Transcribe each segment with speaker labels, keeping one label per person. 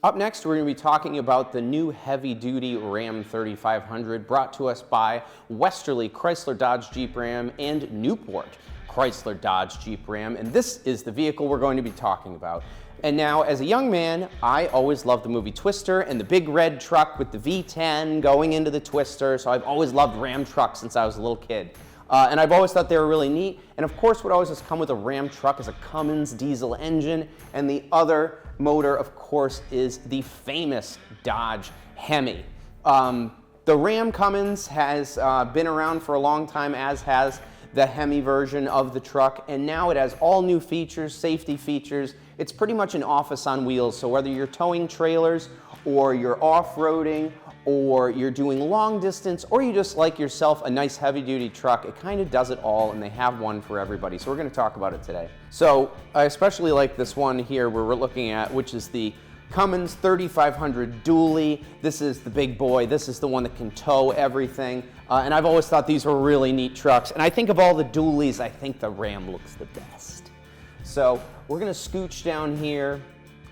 Speaker 1: Up next, we're going to be talking about the new heavy-duty Ram 3500 brought to us by Westerly Chrysler Dodge Jeep Ram and Newport Chrysler Dodge Jeep Ram, and this is the vehicle we're going to be talking about. And now, as a young man, I always loved the movie Twister and the big red truck with the V10 going into the Twister, so I've always loved Ram trucks since I was a little kid. And I've always thought they were really neat. And of course, what always has come with a Ram truck is a Cummins diesel engine. And the other motor, of course, is the famous Dodge Hemi. The Ram Cummins has been around for a long time, as has the Hemi version of the truck. And now it has all new features, safety features. It's pretty much an office on wheels. So whether you're towing trailers or you're off-roading, or you're doing long distance, or you just like yourself a nice heavy duty truck, it kind of does it all, and they have one for everybody. So we're gonna talk about it today. So I especially like this one here where we're looking at, which is the Cummins 3500 dually. This is the big boy. This is the one that can tow everything. And I've always thought these were really neat trucks. And I think of all the dualies, I think the Ram looks the best. So we're gonna scooch down here.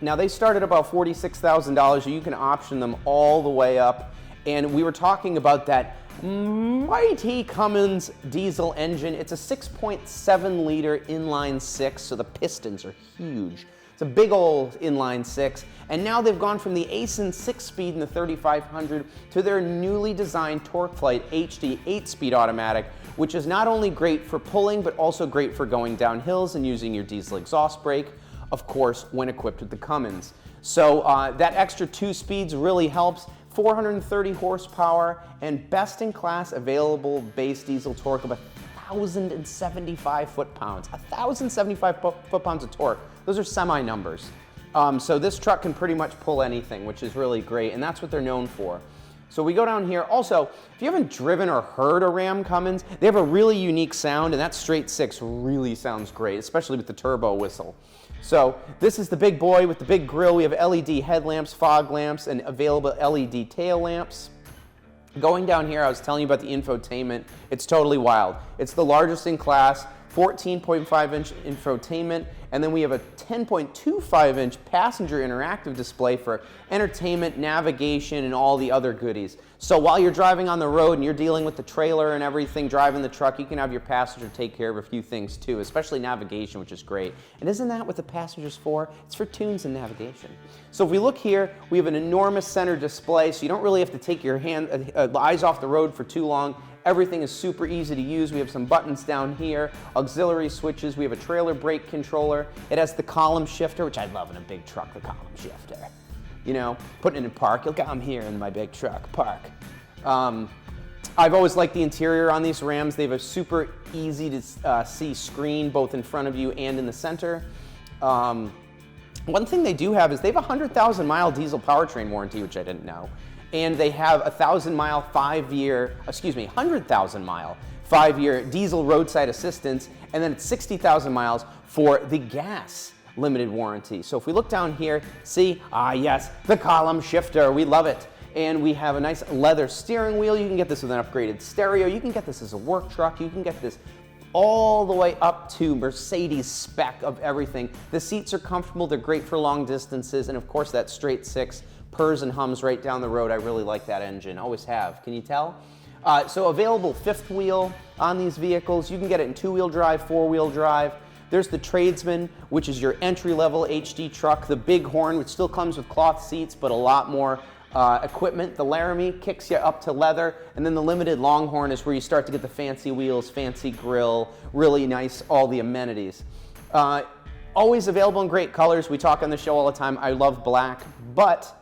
Speaker 1: Now they start at about $46,000, you can option them all the way up. And we were talking about that mighty Cummins diesel engine. It's a 6.7 liter inline six, so the pistons are huge. It's a big old inline six. And now they've gone from the Aisin 6-speed in the 3500 to their newly designed TorqueFlite HD 8-speed automatic, which is not only great for pulling, but also great for going down hills and using your diesel exhaust brake, of course, when equipped with the Cummins. So that extra 2 speeds really helps. 430 horsepower and best-in-class available base diesel torque of 1,075 foot-pounds. 1,075 foot-pounds of torque. Those are semi-numbers. So this truck can pretty much pull anything, which is really great, and that's what they're known for. So we go down here. Also, if you haven't driven or heard a Ram Cummins, they have a really unique sound, and that straight six really sounds great, especially with the turbo whistle. So this is the big boy with the big grille. We have LED headlamps, fog lamps, and available LED tail lamps. Going down here, I was telling you about the infotainment. It's totally wild. It's the largest in class, 14.5-inch infotainment, and then we have a 10.25-inch passenger interactive display for entertainment, navigation, and all the other goodies. So while you're driving on the road and you're dealing with the trailer and everything, driving the truck, you can have your passenger take care of a few things too, especially navigation, which is great. And isn't that what the passenger's for? It's for tunes and navigation. So if we look here, we have an enormous center display, so you don't really have to take your eyes off the road for too long. Everything is super easy to use. We have some buttons down here, auxiliary switches. We have a trailer brake controller. It has the column shifter, which I love in a big truck, the column shifter. You know, putting it in park. Look, I'm here in my big truck, park. I've always liked the interior on these Rams. They have a super easy to see screen, both in front of you and in the center. One thing they do have is they have a 100,000-mile diesel powertrain warranty, which I didn't know. And they have a 100,000-mile, 5-year diesel roadside assistance, and then it's 60,000 miles for the gas limited warranty. So if we look down here, see, yes, the column shifter, we love it. And we have a nice leather steering wheel. You can get this with an upgraded stereo. You can get this as a work truck. You can get this all the way up to Mercedes spec of everything. The seats are comfortable. They're great for long distances. And of course, that straight six purrs and hums right down the road. I really like that engine, always have. Can you tell? So available fifth wheel on these vehicles. You can get it in 2-wheel drive, 4-wheel drive. There's the Tradesman, which is your entry-level HD truck. The Bighorn, which still comes with cloth seats, but a lot more equipment. The Laramie kicks you up to leather. And then the Limited Longhorn is where you start to get the fancy wheels, fancy grille, really nice, all the amenities. Always available in great colors. We talk on the show all the time. I love black, but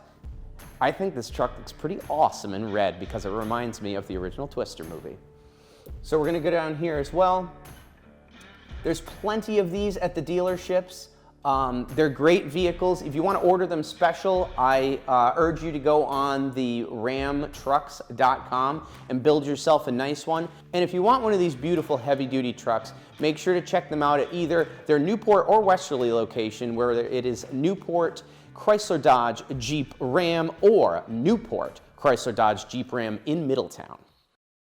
Speaker 1: I think this truck looks pretty awesome in red because it reminds me of the original Twister movie. So we're gonna go down here as well. There's plenty of these at the dealerships. They're great vehicles. If you want to order them special, I urge you to go on the ramtrucks.com and build yourself a nice one. And if you want one of these beautiful heavy-duty trucks, make sure to check them out at either their Newport or Westerly location, where it is Newport Chrysler Dodge Jeep Ram or Newport Chrysler Dodge Jeep Ram in Middletown.